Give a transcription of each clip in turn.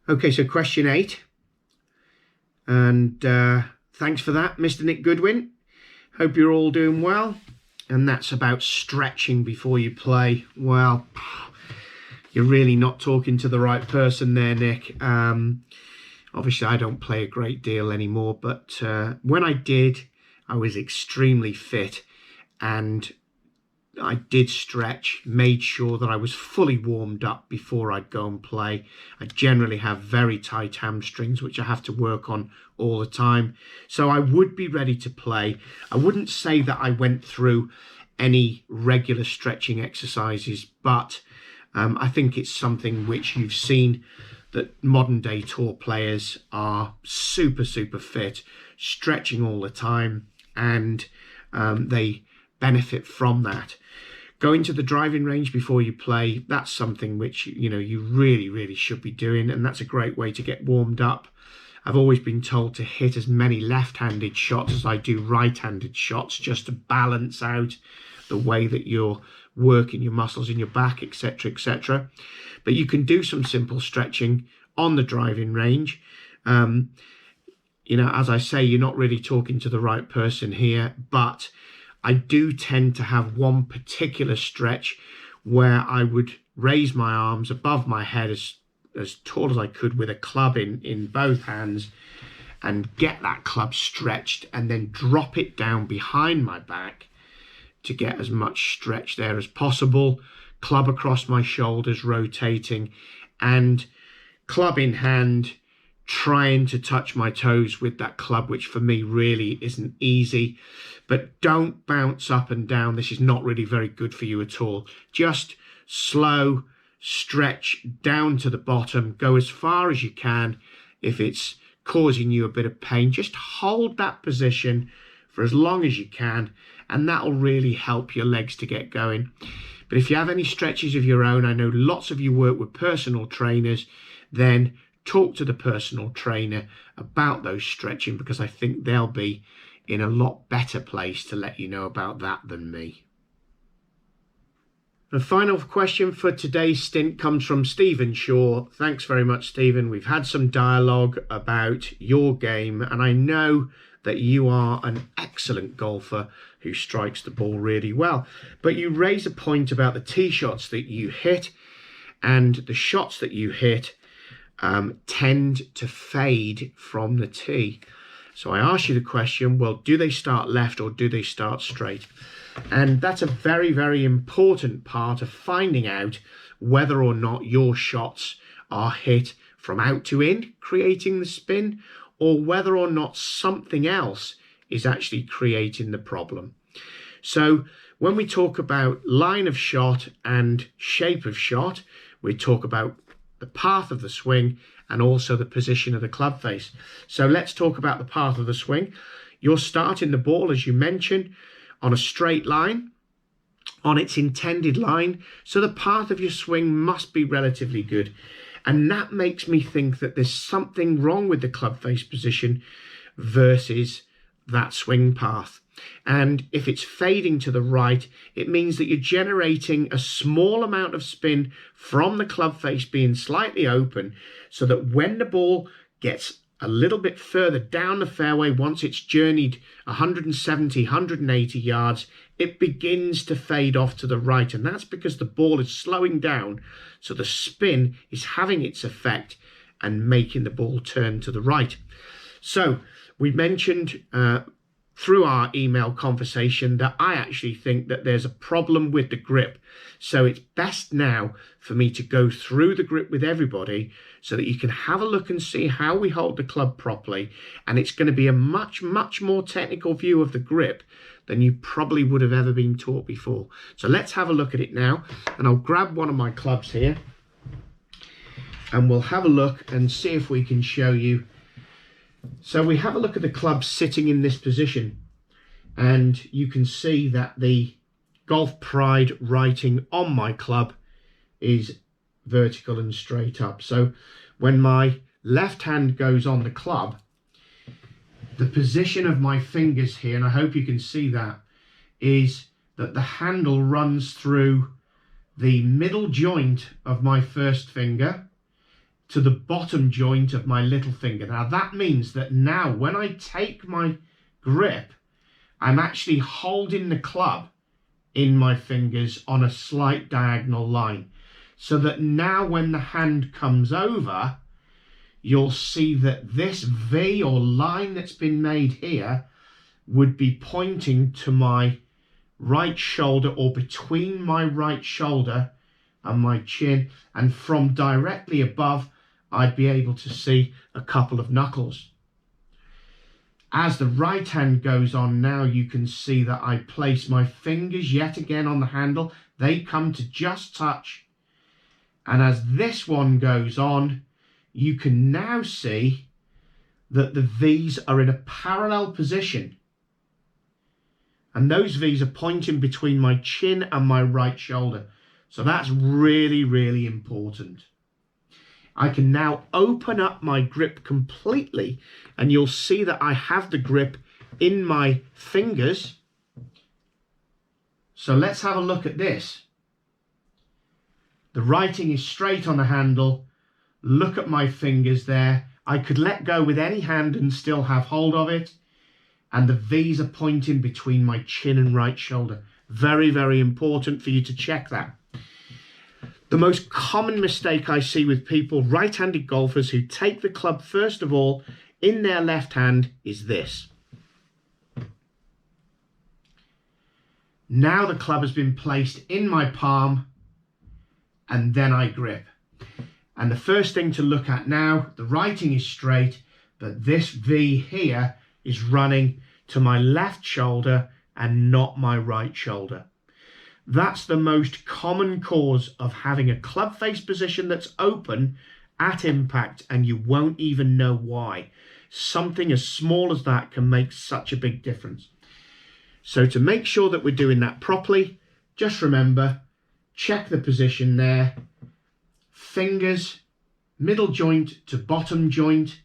Okay, so question 8. And thanks for that, Mr. Nick Goodwin. Hope you're all doing well. And that's about stretching before you play. Well, you're really not talking to the right person there, Nick. Obviously, I don't play a great deal anymore, but when I did, I was extremely fit, and I did stretch, made sure that I was fully warmed up before I'd go and play. I generally have very tight hamstrings, which I have to work on all the time. So I would be ready to play. I wouldn't say that I went through any regular stretching exercises, but I think it's something which you've seen that modern day tour players are super fit, stretching all the time, and they benefit from that. Going to the driving range before you play, that's something which, you know, you really should be doing, and that's a great way to get warmed up. I've always been told to hit as many left-handed shots as I do right-handed shots, just to balance out the way that you're working your muscles in your back, etc, etc. But you can do some simple stretching on the driving range. You know, as I say, you're not really talking to the right person here, but I do tend to have one particular stretch where I would raise my arms above my head as tall as I could with a club in both hands, and get that club stretched, and then drop it down behind my back to get as much stretch there as possible. Club across my shoulders, rotating, and club in hand, trying to touch my toes with that club, which for me really isn't easy. But don't bounce up and down. This is not really very good for you at all. Just slow stretch down to the bottom. Go as far as you can. If it's causing you a bit of pain, just hold that position for as long as you can, and that'll really help your legs to get going. But if you have any stretches of your own, I know lots of you work with personal trainers, then talk to the personal trainer about those stretching, because I think they'll be in a lot better place to let you know about that than me. The final question for today's stint comes from Stephen Shaw. Thanks very much, Stephen. We've had some dialogue about your game, and I know that you are an excellent golfer who strikes the ball really well. But you raise a point about the tee shots that you hit, and the shots that you hit tend to fade from the tee. So I ask you the question, well, do they start left or do they start straight? And that's a very important part of finding out whether or not your shots are hit from out to in, creating the spin, or whether or not something else is actually creating the problem. So when we talk about line of shot and shape of shot, we talk about the path of the swing and also the position of the club face. So let's talk about the path of the swing. You're starting the ball, as you mentioned, on a straight line, on its intended line. So the path of your swing must be relatively good. And that makes me think that there's something wrong with the club face position versus that swing path. And if it's fading to the right, it means that you're generating a small amount of spin from the club face being slightly open, so that when the ball gets a little bit further down the fairway, once it's journeyed 170, 180 yards, it begins to fade off to the right. And that's because the ball is slowing down, so the spin is having its effect and making the ball turn to the right. So we mentioned through our email conversation that I actually think that there's a problem with the grip. So it's best now for me to go through the grip with everybody so that you can have a look and see how we hold the club properly. And it's going to be a much more technical view of the grip than you probably would have ever been taught before. So let's have a look at it now. And I'll grab one of my clubs here and we'll have a look and see if we can show you. So we have a look at the club sitting in this position, and you can see that the Golf Pride writing on my club is vertical and straight up. So when my left hand goes on the club, the position of my fingers here, and I hope you can see that, is that the handle runs through the middle joint of my first finger to the bottom joint of my little finger. Now that means that now when I take my grip, I'm actually holding the club in my fingers on a slight diagonal line, so that now when the hand comes over, you'll see that this V or line that's been made here would be pointing to my right shoulder, or between my right shoulder and my chin, and from directly above I'd be able to see a couple of knuckles. As the right hand goes on now, you can see that I place my fingers yet again on the handle. They come to just touch. And as this one goes on, you can now see that the V's are in a parallel position. And those V's are pointing between my chin and my right shoulder. So that's really, really important. I can now open up my grip completely, and you'll see that I have the grip in my fingers. So let's have a look at this. The writing is straight on the handle. Look at my fingers there. I could let go with any hand and still have hold of it. And the V's are pointing between my chin and right shoulder. Very, very important for you to check that. The most common mistake I see with people, right-handed golfers, who take the club first of all in their left hand is this. Now the club has been placed in my palm, and then I grip. And the first thing to look at now, the writing is straight, but this V here is running to my left shoulder and not my right shoulder. That's the most common cause of having a club face position that's open at impact, and you won't even know why. Something as small as that can make such a big difference. So to make sure that we're doing that properly, just remember, check the position there. Fingers, middle joint to bottom joint.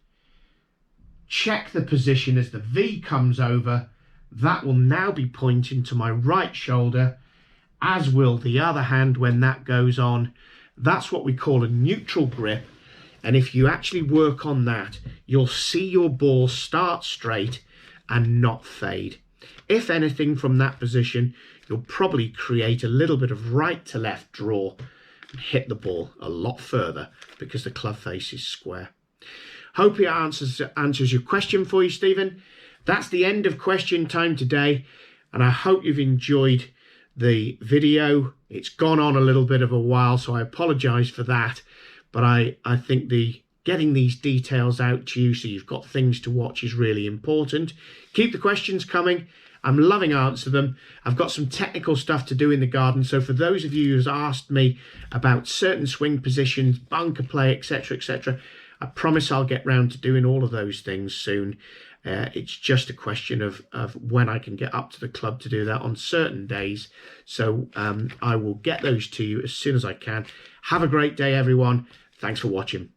Check the position as the V comes over. That will now be pointing to my right shoulder, as will the other hand when that goes on. That's what we call a neutral grip. And if you actually work on that, you'll see your ball start straight and not fade. If anything, from that position, you'll probably create a little bit of right to left draw and hit the ball a lot further because the club face is square. Hope it answers your question for you, Stephen. That's the end of question time today, and I hope you've enjoyed the video. It's gone on a little bit of a while, so I apologize for that, but I think getting these details out to you so you've got things to watch is really important. Keep the questions coming. I'm loving answering them. I've got some technical stuff to do in the garden, so for those of you who's asked me about certain swing positions, bunker play, etc., I promise I'll get round to doing all of those things soon. It's just a question of when I can get up to the club to do that on certain days. So I will get those to you as soon as I can. Have a great day, everyone. Thanks for watching.